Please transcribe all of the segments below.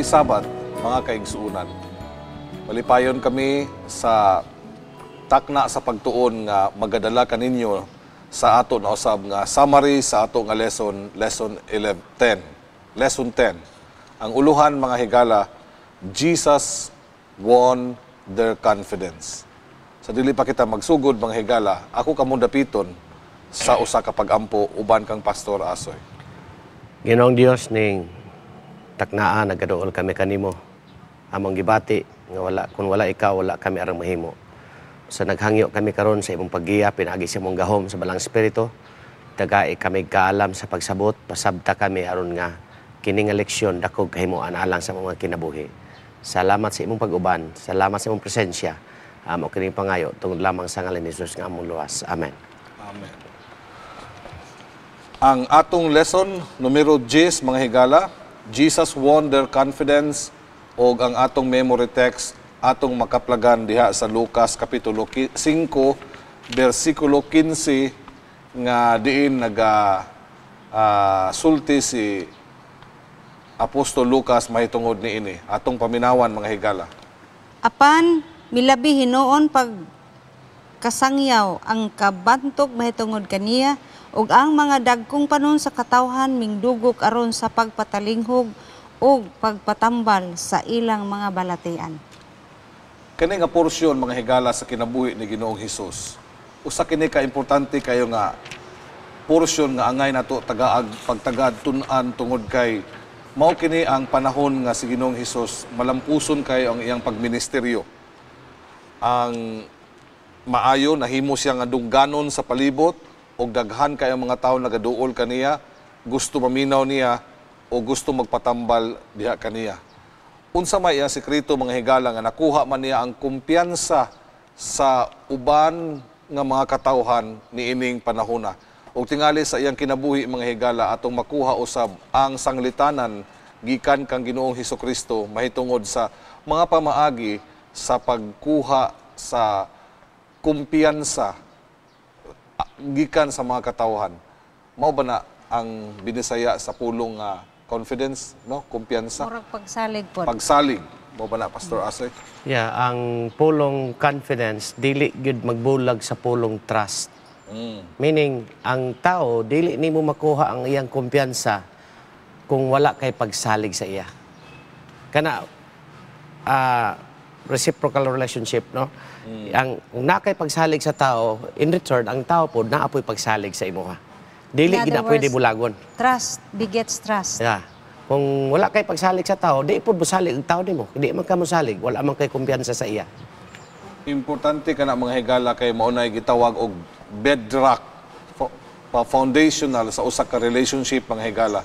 Happy Sabbath, mga kaigsuunan. Malipayon kami sa takna sa pagtuon nga magadala kaninyo sa ato na usab nga summary sa ato nga lesson 10. Lesson 10. Ang uluhan, mga higala, Jesus won their confidence. Sa dili pa kita magsugod, mga higala, ako kamo dapiton sa usa ka pag-ampo uban kang Pastor Asoy. Ginoong Dios ning taknaan nagaduol kami kanimo. Among gibati nga kung wala ikaw wala kami arang mahimo. So naghangyo kami karon sa imong paggiya pinaagi sa imong gahom sa balang espiritu. Dagai kami kaalam sa pagsabot, pasabta kami aron nga kini nga leksyon dakog kahimuan alang sa mga kinabuhi. Salamat sa imong pag-uban, salamat sa imong presensya. Amo kini pangayo tungod lamang sa ngalan ni Jesus nga among luwas. Amen. Amen. Ang atong lesson, numero 10, mga higala, Jesus won their confidence, o ang atong memory text, atong makaplagan diha sa Lucas Kapitulo 5, versikulo 15, nga diin sulti si Apostol Lucas mahitungod ni ini. Atong paminawan, mga higala. Apan, milabi hinoon pag kasangyaw ang kabantog mahitungod kaniya, ug ang mga dagkong panon sa katawhan mingdugok aron sa pagpatalinghog ug pagpatambal sa ilang mga balatian. Kani nga porsyon, mga higala, sa kinabuhi ni Ginoong Hesus, usa kini ka importante kayo nga porsyon nga angay nato pagtagad tun-an tungod kay mao kini ang panahon nga si Ginoong Hesus malampuson kayo ang iyang pagministeryo. Ang maayo nahimo siya nga dungganon sa palibot o daghan kay ang mga tao nagaduol kaniya, gusto maminaw niya o gusto magpatambal diha kaniya. Unsa may iyang sekreto, mga higala, nga nakuha man niya ang kumpiyansa sa uban nga mga katawhan ni ining panahona. O tingali sa iyang kinabuhi, mga higala, atong makuha usab ang sanglitanan gikan kang Ginoong Hesukristo mahitungod sa mga pamaagi sa pagkuha sa kumpiyansa gikan sa mga katawhan. Mao ba na ang binisaya sa pulong confidence, no? Kumpiyansa. Murag pagsalig po. Pagsalig. Mao ba na, Pastor Asoy? Yeah, ang pulong confidence dili gyud magbulag sa pulong trust. Meaning ang tao dili nimo makuha ang iyang kumpiyansa kung wala kay pagsalig sa iya. Kana reciprocal relationship, no? Ang nakay pagsalig sa tao, in return ang tao pod naapoy pagsalig sa imo. Dili gid na pwede bulagon. Trust begets trust. Yeah. Kung wala kay pagsalig sa tao, di pod mosalig ang tao nimo. Di man ka mosalig, wala man kay kumpiyansa sa iya. Importante kana, mga higala, kay maunay gitawag og bedrock, foundational sa usa ka relationship, mga higala.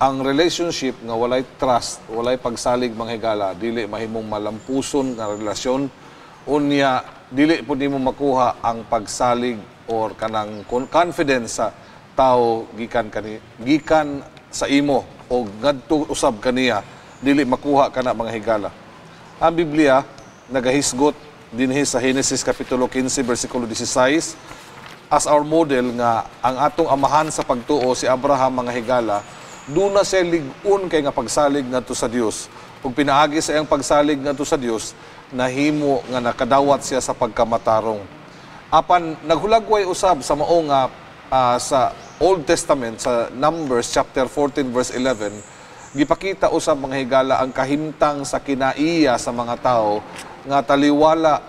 Ang relationship nga walay trust, walay pagsalig, mga higala, dili mahimong malampuson nga relasyon. Unya, dili po nimo makuha ang pagsalig or kanang confidence sa tao gikan sa imo o ngadto usab kaniya, dili makuha kana, mga higala. Ang Biblia nagahisgot dinhi sa Genesis Kapitulo 15 versikulo 16 as our model nga ang atong amahan sa pagtuo si Abraham, mga higala, duna siya lig-un kay nga pagsalig ngadto sa Dios. Ug pinaagi sa iyang pagsalig ngadto sa Dios, nahimo nga nakadawat siya sa pagkamatarong. Apan naghulagway usab sa mao nga sa Old Testament sa Numbers chapter 14 verse 11, gipakita usab, mga higala, ang kahimtang sa kinaiya sa mga tao nga taliwala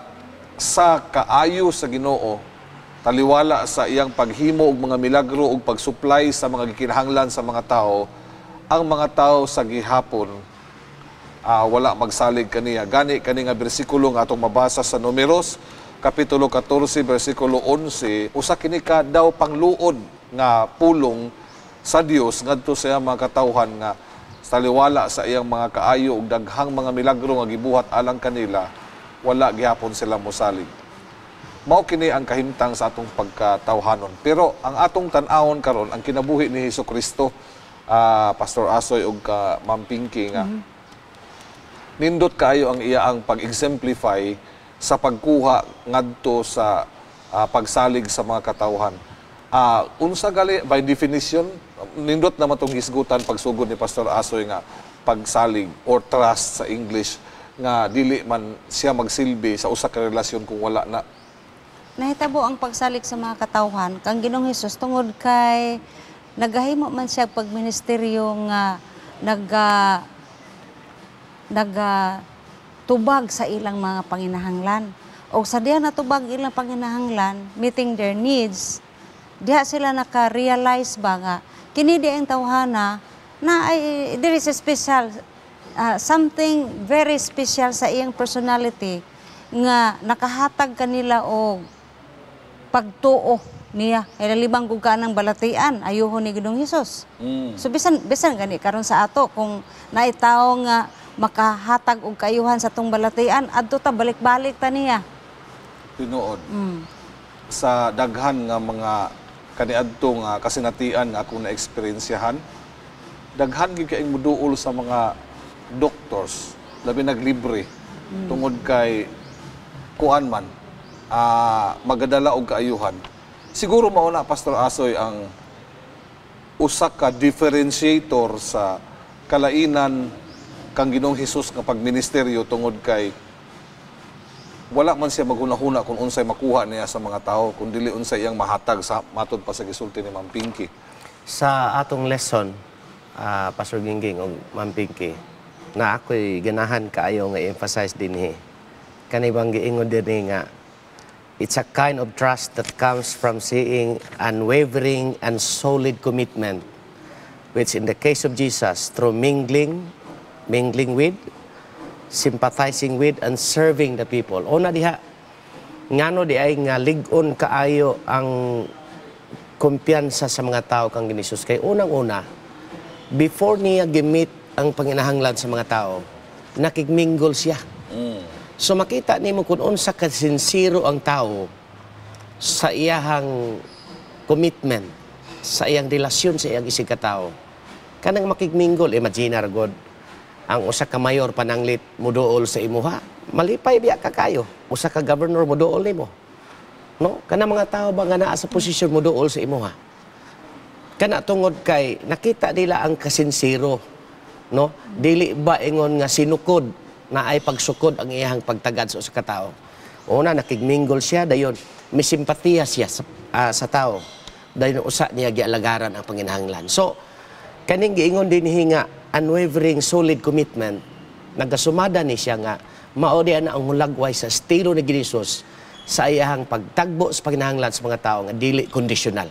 sa kaayo sa Ginoo, taliwala sa iyang paghimo og mga milagro ug pagsupply sa mga gikinahanglan sa mga tao. Ang mga tao sa gihapon wala magsalig kaniya. Gani kani nga bersikulo nga atong mabasa sa Numeros Kapitulo 14 bersikulo 11, usa kini ka daw pangluod nga pulong sa Dios ngadto sa iyang mga katawhan nga taliwala sa iyang mga kaayo ug daghang mga milagro nga gibuhat alang kanila, wala gihapon sila mosalig. Mao kini ang kahimtang sa atong pagkatawhanon. Pero ang atong tan-awon karon ang kinabuhi ni Hesukristo, Pastor Asoy ug Ma'am Pinky, nga nindot kaayo ang iya ang pag-exemplify sa pagkuha ngadto sa pagsalig sa mga katawhan. Unsa gali by definition, nindot naman itong hisgutan pagsugod ni Pastor Asoy nga pagsalig or trust sa English nga dili man siya magsilbi sa usa ka relasyon kung wala na. Nahitabo ang pagsalig sa mga katawhan kang Ginoong Hesus tungod kay nagahimo man siya pagministeryo nga tubag sa ilang mga panginahanglan. O sa diya natubag ilang panginahanglan, meeting their needs, diha sila naka-realize ba nga kini di ang tawhana na ay there is a special something very special sa iyang personality nga nakahatag kanila og pagtuo niya kay libang guga ng balatian ayuhon ni Ginoong Hesus. So bisan gani karon sa ato kung naitaw nga makahatag og kayuhan sa tong balatian adto ta balik-balik ta niya. Tinuod. Sa daghan nga mga kaniadto nga kasinatian nga akong na-eksperyensyahan, daghan gyud kay muduol sa mga doctors labi naglibre tungod kay kuan man magadala og kaayuhan. Siguro mao na Pastor Asoy ang usa ka differentiator sa kalainan kang Ginoong Hesus nga pagministeryo tungod kay wala man siya maghunahuna kung unsay makuha niya sa mga tao kung dili unsay iyang mahatag sa matud pa sa gisulti ni Ma'am Pinky. Sa atong lesson, Pastor Gingging o Ma'am Pinky, na ako'y ganahan kaayo nga emphasize dinhi. Kanibang giingon dinhi nga it's a kind of trust that comes from seeing unwavering and solid commitment, which in the case of Jesus, through mingling with, sympathizing with, and serving the people. Una diha, ngano di ay nga ligon kaayo ang kumpiyansa sa mga tao kang Ginisus. Kay unang-una, before niya gimit ang panginahanglan sa mga tao, nakigmingle siya. So makita nimo kung unsa ka sincero ang tao sa iyahang commitment, sa iyang relasyon sa iyang isig ka tao. Kanang makigmingle, imagine God, ang usa ka mayor pananglit muduol sa imuha, malipay biya ka kayo. Usa ka governor muduol nimo. No? Kana mga tao ba nga naa sa posisyon muduol sa imuha? Kana tungod kay nakita nila ang kasinsero, no? Dili ba ingon nga sinukod na ay pagsukod ang iyang pagtagad sa usa ka tawo. Una nakigmingle siya dayon, may simpatiya siya sa tao. Dayon usa niya gialagaran ang panginahanglan. So kaning giingon dinhi nga unwavering solid commitment, nagasumada ni siya nga mao diyan ang hulagway sa estilo ni Ginisus sa iyang pagtagbo sa panginahanglan sa mga tao nga dili conditional.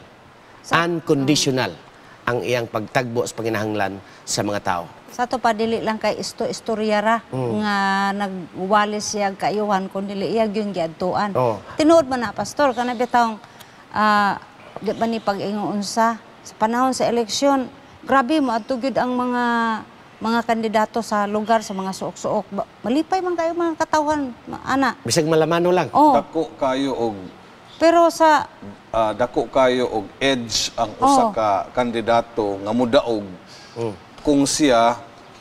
Unconditional ang iyang pagtagbo sa panginahanglan sa mga tao. Sa to pa dili lang kay istorya ra nga nagwalis siya kaayuhan kun dili iya gyud giadtuan. Tinuod man na pastor kana bitawng di ba ni pag-ingon unsa sa panahon sa eleksyon grabe mo adto gyud ang mga kandidato sa lugar sa mga suok-suok. Malipay man kayo mga katawhan ana. Bisag malamano lang. Dako kayo og pero sa dako kayo og edge ang usa ka kandidato nga mudaog kung siya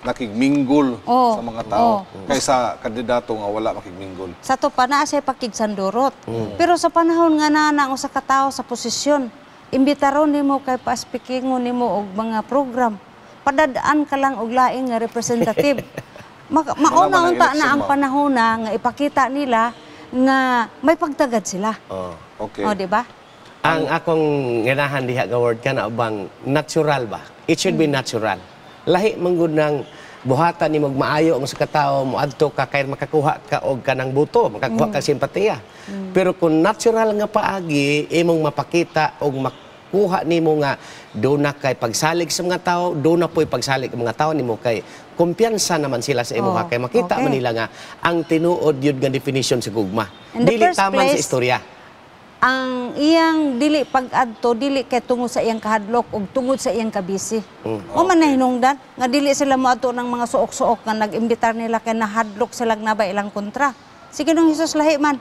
nakigminggol sa mga tao kaysa kandidato nga wala makigminggol. Sa to pa naa siya pakigsandurot. Pero sa panahon nga naa usa ka tawo sa posisyon, imbitaron nimo kay pa-speakingon nimo og mga program. Padadaan ka lang og laing nga representative. Mauna unta na ang panahon na nga ipakita nila nga may pagtagad sila. Okay. O di ba? Ang akong ganahan diha nga word kana bang natural ba? It should be natural. Lahi man gud nang buhatan nimo maayo ang sa katao moadto ka kay makakuha ka og kanang buto, makakuha ka simpatiya. Pero kung natural nga paagi imong mapakita og makuha nimo nga do na kay pagsalig sa mga tao, do na po'y pagsalig ang mga tao nimo kay kumpiyansa naman sila sa imuha kay makita man nila nga ang tinuod yun nga definition sa gugma. Dili taman sa istorya. Ang iyang dili pag-adto dili kay tungod sa iyang kahadlok ug tungod sa iyang kabisi. O man na hinungdan nga dili sila moadto ng mga suok-suok nga nag-imbitar nila kay nahadlok sila nga ilang kontra. Sige nung Hesus lahi man.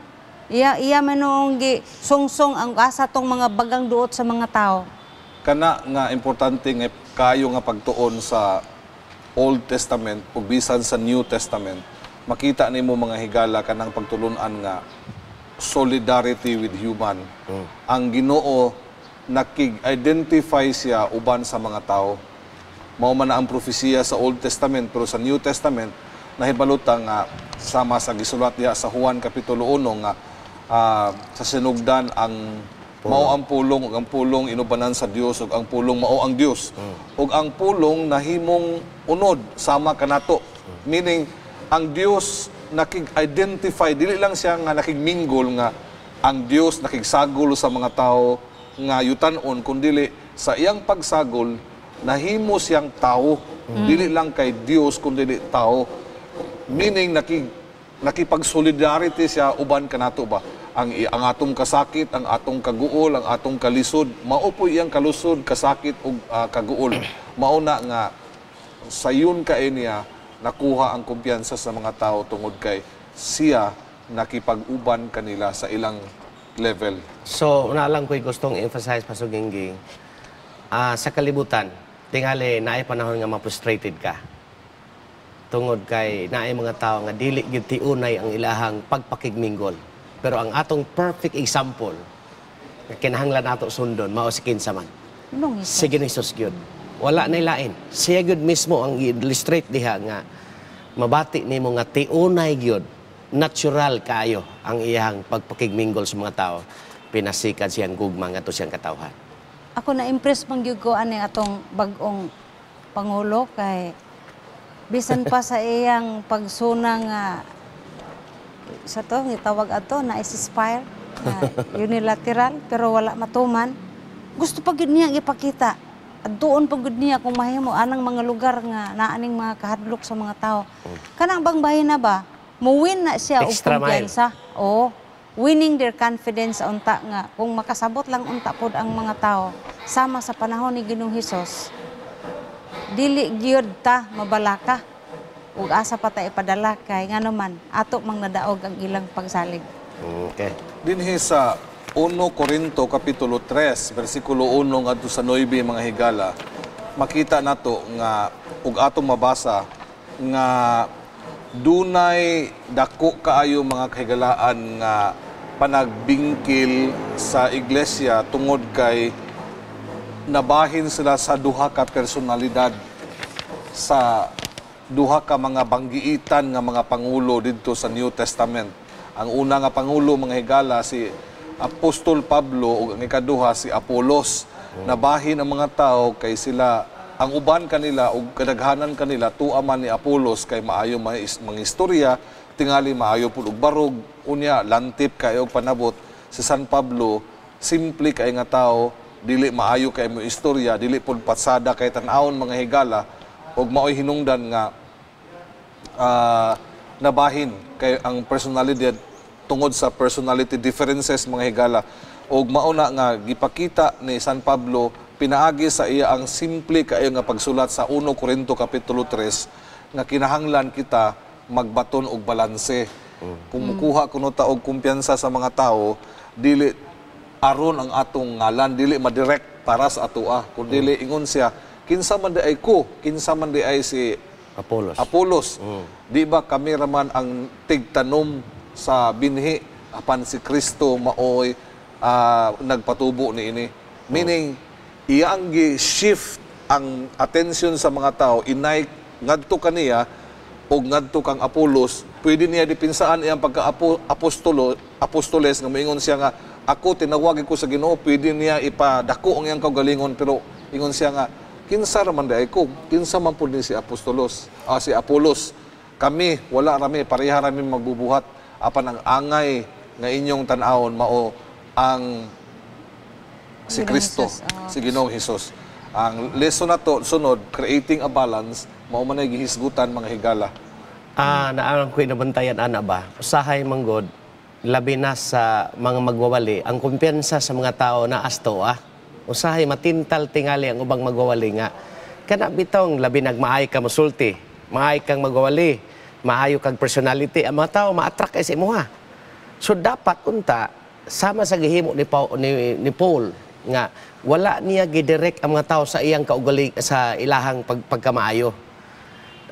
Iya manong gi sungsong ang asa tong mga bagang duot sa mga tao. Kana nga importante nga kayo nga pagtuon sa Old Testament ug bisan sa New Testament, makita nimo mga higala kanang pagtulun-an nga solidarity with human. Ang Ginoo nakig-identify siya uban sa mga tao. mao man na ang propesiya sa Old Testament, pero sa New Testament nahibalutan nga sama sa gisulat diha sa Juan kapitulo 1 nga sa sinugdan ang mao ang pulong ug ang pulong inubanan sa Dios ug ang pulong mao ang Dios. Ug ang pulong nahimong unod sama kanato. Meaning ang Dios nakig-identify, dili lang siya nga nakigminggol nga ang Dios nakigsagol sa mga tao nga yutan-on, kundi sa iyang pagsagol nahimo siyang tao. Dili lang kay Dios kundi tao. Meaning nakipag-solidarity siya uban kanato ba. Ang atong kasakit, ang atong kaguol, ang atong kalisod, mao po iyang kalusod, kasakit ug kaguol. Mao na nga sayon kay niya nakuha ang kumpiyansa sa mga tao tungod kay siya nakipag-uban kanila sa ilang level. So, una lang ko'y gustong emphasize, Pastor Gingging, sa kalibutan, tingali naay panahon nga ma-frustrated ka. Tungod kay naay mga tao nga dili gyud tiunay ang ilahang pagpakigminggol. Pero ang atong perfect example nga kinahanglan nato sundon mao si kinsa man. Si Jesus gyud. Wala na lain. Siya gyud mismo ang illustrate diha nga mabati nimo nga tiunay gyud natural kayo ang iyang pagpakigminggol sa mga tao. Pinasikat siyang gugma nga to siyang katawhan. Ako na-impress man gyud ko ani atong bag-ong pangulo kay bisan pa sa iyang pagsuna nga sa to gitawag ato na ceasefire unilateral pero wala matuman. Gusto pa gyud niya ipakita. Adtuon pa gyud niya kung mahimo anang mga lugar nga naaning mga kahadlok sa mga tao. Kanang bang bahin na ba? Muwin na siya og kumpiyansa. Oo. Winning their confidence unta nga kung makasabot lang unta pod ang mga tao sama sa panahon ni Ginoong Hesus. Dili gyud ta mabalaka ug asa pa ta ipadala kay nganuman ato mang nadaog ang ilang pagsalig. Okay. Dinhi sa 1 Corinto kapitulo 3 bersikulo 1 ngadto sa 9 mga higala, makita nato nga ug atong mabasa nga dunay dako kaayo mga kahigalaan nga panagbingkil sa iglesia tungod kay nabahin sila sa duha ka personalidad, sa duha ka mga banggiitan nga mga pangulo didto sa New Testament. Ang una nga pangulo mga higala si Apostol Pablo ug ang ikaduha si Apolos. Nabahin ang mga tao kay sila ang uban kanila ug kadaghanan kanila tuaman ni Apolos kay maayo mga istorya, tingali maayo pud og barog, unya lantip kay og panabot. Si San Pablo simple kay nga tao, dili maayo kay mo istorya, dili pud patsada kay tan-awon mga higala, ug maoy hinungdan nga nabahin kay ang personalidad tungod sa personality differences mga higala. Og mauna nga gipakita ni San Pablo pinaagi sa iya ang simple kaayo nga pagsulat sa 1 Corinto kapitulo 3 nga kinahanglan kita magbaton og balanse. Kung mukuha kuno ta og kumpiyansa sa mga tao, dili aron ang atong ngalan, dili madirect para sa atoa, kundi dili ingon siya kinsa man di ay ko, kinsa man di ay si Apolos. Di ba kami raman ang tigtanom sa binhi apan si Kristo maoy nagpatubo niini. Meaning iyang gi-shift ang attention sa mga tao, inay ngadto kaniya o ngadto kang Apolos, pwede niya dipinsaan iyang pagka-apostoles nga moingon siya nga ako tinawag ko sa Ginoo, pwede niya ipadako ang iyang kaugalingon, pero ingon siya nga kinsa raman di ko, kinsa man pud ni si Apostolos, si Apolos. Kami wala rami, pareha rami magbubuhat apan ang angay nga inyong tan-awon mao ang si Kristo, si Ginoong Hesus. Ang lesson na to, sunod, creating a balance, mao man ay gihisgutan mga higala. Naalang ko'y nabantayan, ana ba? Usahay manggod, labi na sa mga magwawali, ang kumpiyansa sa mga tao na asto, usahay matintal tingali ang ubang magwawali nga. Kana bitong labi nagmaay ka musulti, maay kang magwawali, maayo kang personality, ang mga tao ma-attract ay sa imuha. So dapat unta, sama sa gihimo ni Paul, nga wala niya gidirect ang mga tao sa iyang kaugaling sa ilahang pagkamaayo.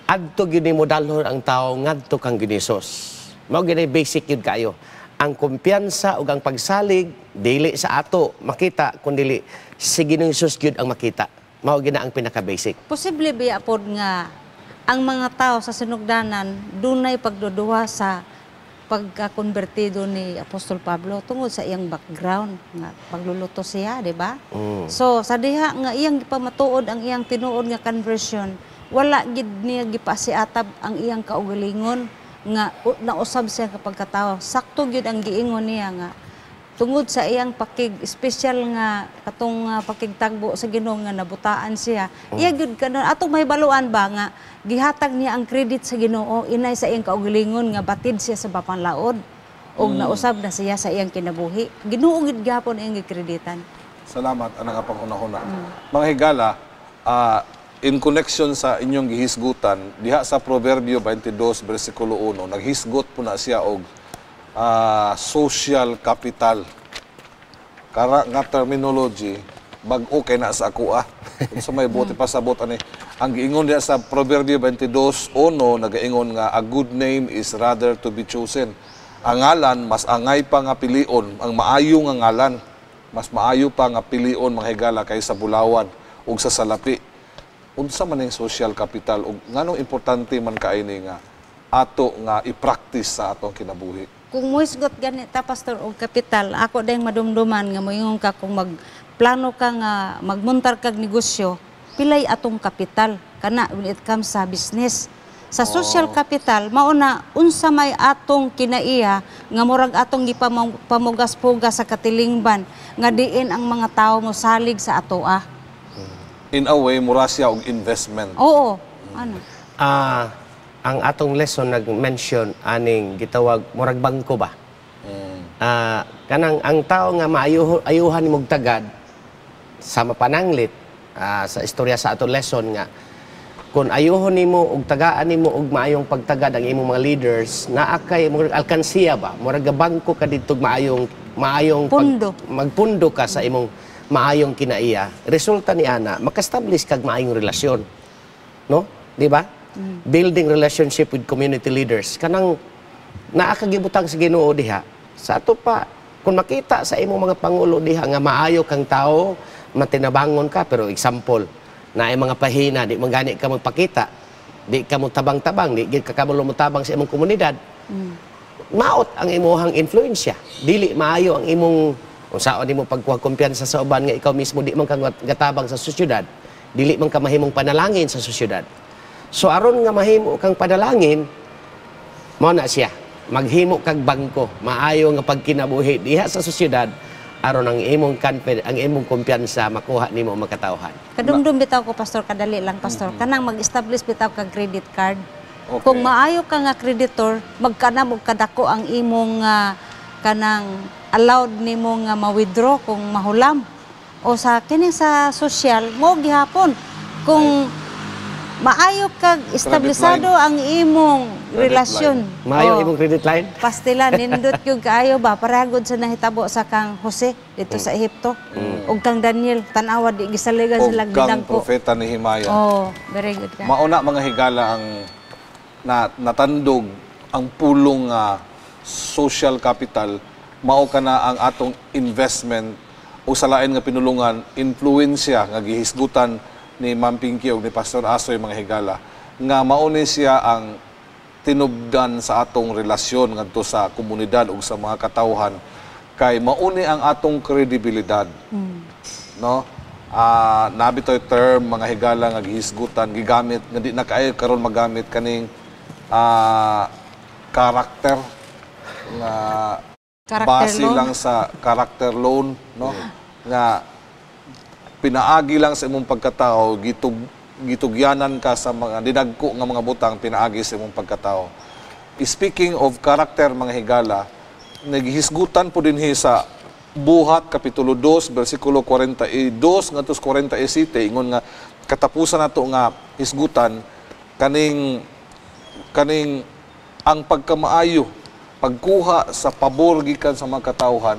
Adto gyud mo dalhon ang tao ngadto kang Ginisos. Mao gyud basic yun kayo. Ang kumpiyansa ug ang pagsalig dili sa ato makita kundi si Ginoong Hesus gyud ang makita. Mao gina ang pinaka-basic. Posible biya pod nga ang mga tao sa sinugdanan dunay pagduduwa sa pagkakonbertido ni Apostol Pablo tungod sa iyang background nga pagluluto siya, di ba? So sa diha nga iyang gipamatuod ang iyang tinuod nga conversion, wala gid niya gipasiatab ang iyang kaugalingon nga nausab siya kapag katao. Sakto gyud ang giingon niya nga tungod sa iyang special nga katong pakigtagbo sa Ginoo nga nabutaan siya. Iya gyud kanon atong mahibaluan ba nga gihatag niya ang credit sa Ginoo inay sa iyang kaugalingon nga batid siya sa bapanlaod ug nausab na siya sa iyang kinabuhi. Ginoo gid gapon iyang gikreditan. Salamat anang apang una-una. Mga higala, in connection sa inyong gihisgutan, diha sa Proverbio 22 versikulo 1, naghisgot po na siya og social capital. Kara nga terminology, bag-o kay na sa ako Kung sa may buti pasabot ani. Ang giingon diya sa Proverbio 22:1 nagaingon nga a good name is rather to be chosen. Ang ngalan mas angay pa nga pilion, ang maayo nga ngalan mas maayo pa nga pilion mga higala kaysa bulawan ug sa salapi. Unsa man ning social capital ug nganong importante man kaini nga ato nga i-practice sa atong kinabuhi. Kung muisgot ganita pastor og kapital, ako dayang madumduman nga moingon ka kung magplano ka nga magmuntar kag negosyo, pilay atong kapital kana when it comes sa business. Sa social capital, mauna unsa may atong kinaiya nga murag atong gipamugas-pugas sa katilingban nga diin ang mga tawo mo salig sa atoa. In a way, mura siya og investment. Oo. Ano? Ang atong lesson nag-mention aning gitawag murag bangko ba? Kanang ang tao nga maayuhan nimog tagad sa mapananglit sa istorya sa atong lesson nga kung ayuhon nimo og tagaan nimo og maayong pagtagad ang imong mga leaders naa kay murag alkansiya ba murag bangko ka didto maayong magpundo ka sa imong maayong kinaiya. Resulta ni ana maka-establish kag maayong relasyon. No? Di ba? Building relationship with community leaders. Kanang naakagibutang sa Ginoo diha. Sa ato pa, kung makita sa imong mga pangulo diha nga maayo kang tao, matinabangon ka, pero example, na ay mga pahina, di man gani ka magpakita, di ka mo tabang-tabang, di ka mutabang sa imong komunidad, maot ang imuhang influensya. Dili maayo ang imong, kung saan di mo pagkuha kumpiyansa sa uban nga ikaw mismo di man kang gatabang sa sosyudad, dili man ka mahimong panalangin sa sosyudad. So aron nga mahimo kang padalangin, mao na siya. Maghimo kag bangko, maayo nga pagkinabuhi diha sa sosyedad aron ang imong ang imong kumpiyansa makuha nimo makatawhan. Kadumdum bitaw ko pastor, kadali lang pastor. Kanang mag-establish bitaw kag credit card. Okay. Kung maayo ka nga kreditor, magkanam og kadako ang imong kanang allowed nimo nga ma-withdraw kung mahulam. O sa kini sa social mo gihapon kung maayo kag establisado ang imong relasyon. Maayo imong credit line? Pastila, nindot yung kaayo ba? Paragod sa nahitabo sa kang Jose dito sa Ehipto. O kang Daniel, tanawa di gisaligan sila O kang ginagko. propeta ni Himaya. Oh, very good ka. Mauna mga higala ang natandog ang pulong social capital, mao ka na ang atong investment o sa lain nga pinulungan, influensya nga gihisgutan ni Ma'am Pinky o ni Pastor Asoy mga higala, nga mauni siya ang tinubdan sa atong relasyon ngadto sa komunidad o sa mga katawhan kay mauni ang atong kredibilidad. No? Nabitoy term mga higala nga gihisgutan, gigamit nga di na kaayo karon magamit kaning karakter nga base lang sa character loan, no? Nga pinaagi lang sa imong pagkatao, gitugyanan ka sa mga dinagko nga mga butang pinaagi sa imong pagkatao. Speaking of character mga higala, naghisgutan po din sa Buhat kapitulo 2 bersikulo 42 ngadto 47 ingon nga katapusan nato nga hisgutan kaning ang pagkamaayo, pagkuha sa pabor gikan sa mga katawhan,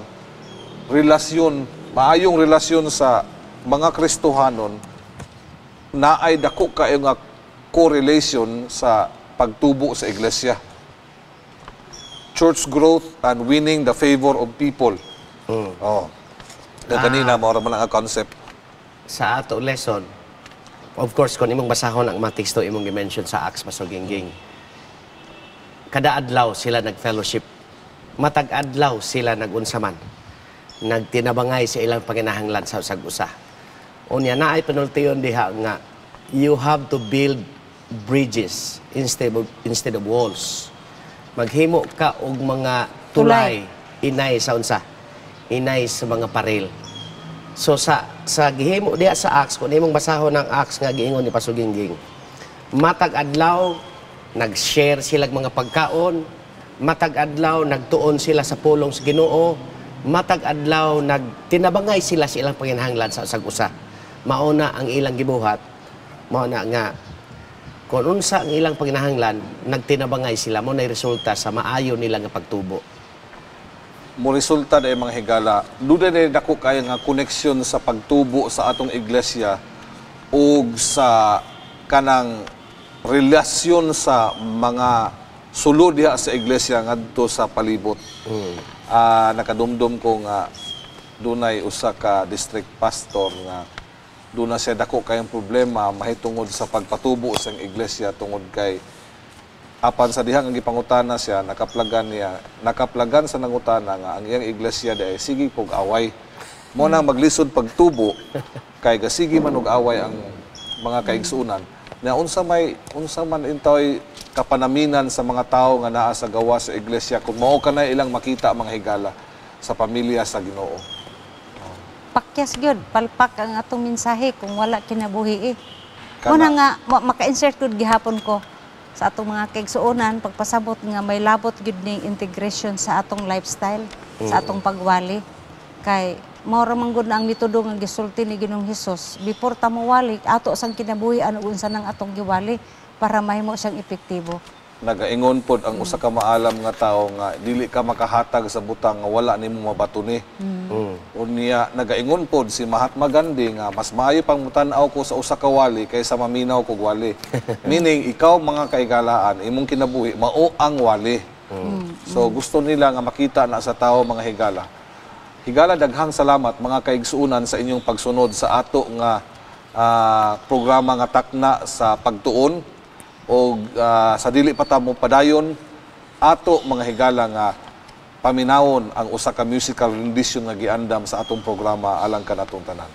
relasyon, maayong relasyon sa mga Kristohanon na ay dako kayo nga correlation sa pagtubo sa iglesia. Church growth and winning the favor of people. Kanina, maura man ang concept. Sa ato lesson, of course, kung imong basahon ang mga teksto imong gi-mention sa Acts Pastor Gingging, kada adlaw sila nag-fellowship. Matag adlaw sila nagunsaman. Nagtinabangay sa ilang panginahanglan sa usag-usa. Unya na ay penultiyon diha nga you have to build bridges instead of walls. Maghimo ka og mga tulay, inay sa unsa, inay sa mga paril. So sa gihimo diha sa Acts, kung imong basahon ang Acts nga giingon ni Pastor Gingging, matag adlaw nag-share sila mga pagkaon, matag adlaw nagtuon sila sa pulong sa Ginoo, matag adlaw nagtinabangay sila sa ilang panginahanglan sa usag-usa. Mauna ang ilang gibuhat, mauna nga kung unsa ang ilang panginahanglan, nagtinabangay sila, mo na resulta sa maayo nila nga pagtubo. Mo resulta day mga higala, duda day dako kay nga koneksyon sa pagtubo sa atong iglesia ug sa kanang relasyon sa mga sulod diha sa iglesia ngadto sa palibot. Nakadumdum ko nga dunay usa ka district pastor nga doon na siya dako kayang problema mahitungod sa pagpatubo sa iglesia tungod kay apan sa dihang ang gipangutana siya nakaplagan sa nangutana nga ang iyang iglesia day sige pog away mo na maglisod pagtubo kay gasigi man og away ang mga kaigsuunan na unsa man intoy kapanaminan sa mga tawo nga naa sa gawa sa iglesia kung mao kanay ilang makita mga higala sa pamilya sa Ginoo. Pakyas gyud, palpak ang atong mensahe kung wala kinabuhi eh. Kana. Una nga maka-insert gud gihapon ko sa atong mga kaigsuonan pagpasabot nga may labot gyud ning integration sa atong lifestyle, sa atong pagwali. Kay mao ra man gud ang metodo nga gisulti ni Ginoong Hesus before ta mowali ato sang kinabuhi ano unsa nang atong giwali para mahimo siyang epektibo. Nagaingon pod ang usa ka maalam nga tawo nga dili ka makahatag sa butang nga wala nimo mabatuni. Unya nagaingon pod si Mahatma Gandhi nga mas maayo pang mutan-aw ko sa usa ka wali kaysa maminaw kog wali. Meaning ikaw mga kaigalaan imong kinabuhi mao ang wali. So gusto nila nga makita na sa tawo mga higala. Higala daghang salamat mga kaigsuunan sa inyong pagsunod sa ato nga programa nga takna sa pagtuon o sa dili pa ta mo padayon ato mga higala nga paminawon ang usa ka musical rendition nga giandam sa atong programa alang kanatong tanan.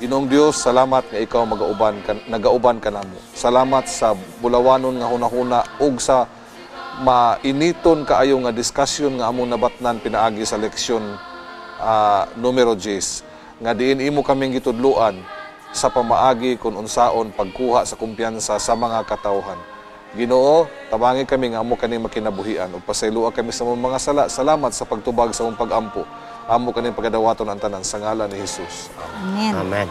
Ginoong Dios, salamat nga ikaw nagauban ka namo. Salamat sa bulawanon nga hunahuna ug sa mainiton kaayo nga diskusyon nga among nabatnan pinaagi sa leksyon numero 10 nga diin imo kaming gitudloan sa pamaagi kung unsaon pagkuha sa kumpiyansa sa mga katawhan. Ginoo, tabangi kami nga amo kani makinabuhian ug pasayloa kami sa among mga sala. Salamat sa pagtubag sa among pagampo. Amo kani pagadawaton ang tanan sa ngalan ni Hesus. Amen. Amen.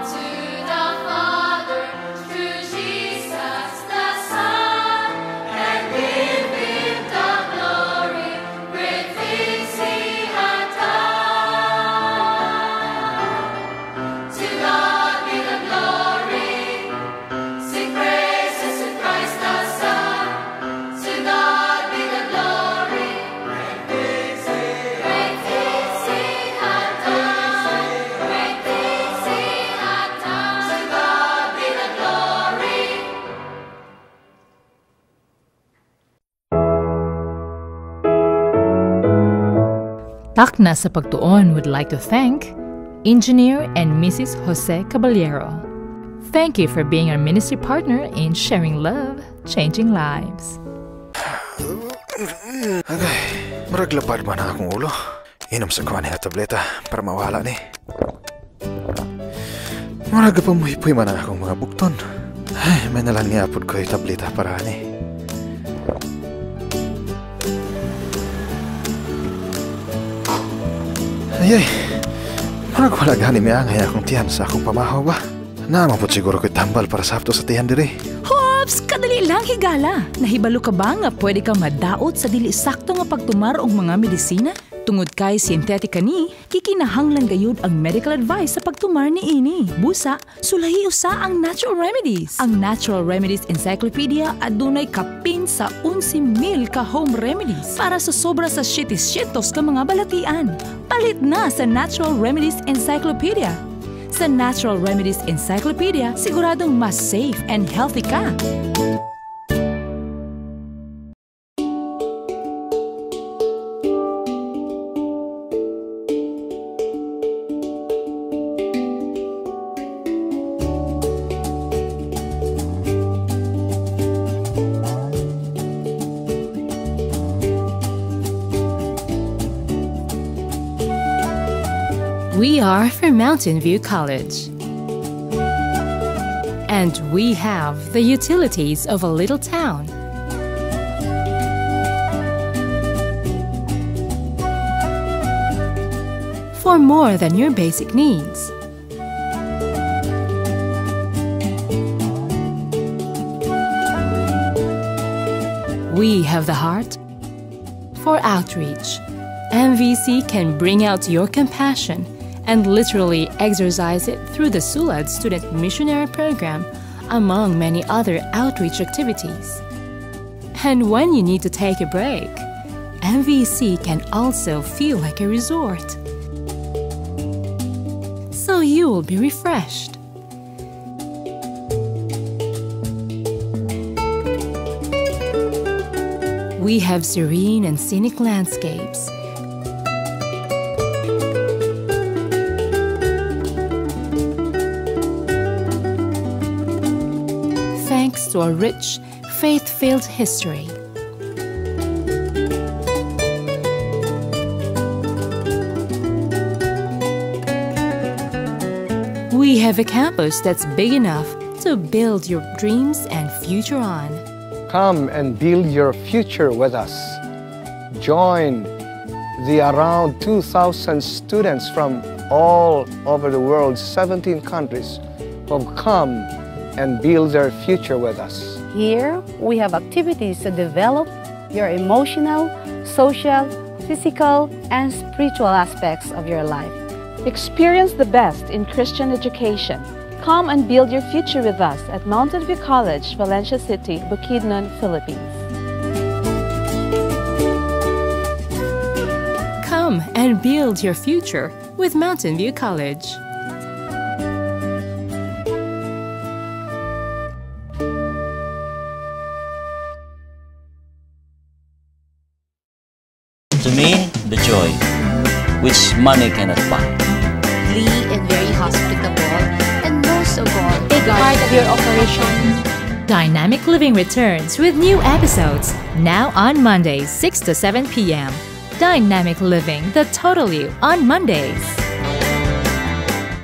To the Father, through Jesus. Takna sa Pagtuon would like to thank Engineer and Mrs. Jose Caballero. Thank you for being our ministry partner in sharing love, changing lives. Agay, maraglapad man ang akong ulo. Inom sa kuha niya tableta para mawala ni. Maraga pa muhipoy man ang akong mga bukton. Ay, may nalang niapod ko yung tableta para ni. Ayay, marag wala gani may angay akong tiyan sa akong pamahaw ba? Naamapot siguro ko'y tambal para sa hapto sa tiyan diri. Hops! Kadali lang higala! Nahibalo ka ba nga pwede kang madaot sa dili sakto nga pagtumar og mga medisina? Tungod kay sintetika ni, kikinahanglan gayud ang medical advice sa pagtumar ni ini. Busa, sulahi usa ang Natural Remedies. Ang Natural Remedies Encyclopedia adunay kapin sa 11,000 ka home remedies para sa sobra sa 700 ka mga balatian. Palit na sa Natural Remedies Encyclopedia. Sa Natural Remedies Encyclopedia, siguradong mas safe and healthy ka. We are from Mountain View College. And we have the utilities of a little town. For more than your basic needs. We have the heart for outreach. MVC can bring out your compassion and literally exercise it through the SULAD Student Missionary Program, among many other outreach activities. And when you need to take a break, MVC can also feel like a resort. So you will be refreshed. We have serene and scenic landscapes, thanks to a rich, faith-filled history. We have a campus that's big enough to build your dreams and future on. Come and build your future with us. Join the around 2,000 students from all over the world, 17 countries, who have come and build their future with us. Here, we have activities to develop your emotional, social, physical, and spiritual aspects of your life. Experience the best in Christian education. Come and build your future with us at Mountain View College, Valencia City, Bukidnon, Philippines. Come and build your future with Mountain View College. To me, the joy, which money cannot buy. And very hospitable, and most of all, take part of your operation. Dynamic Living returns with new episodes, now on Mondays, 6 to 7 p.m. Dynamic Living, the Total You on Mondays.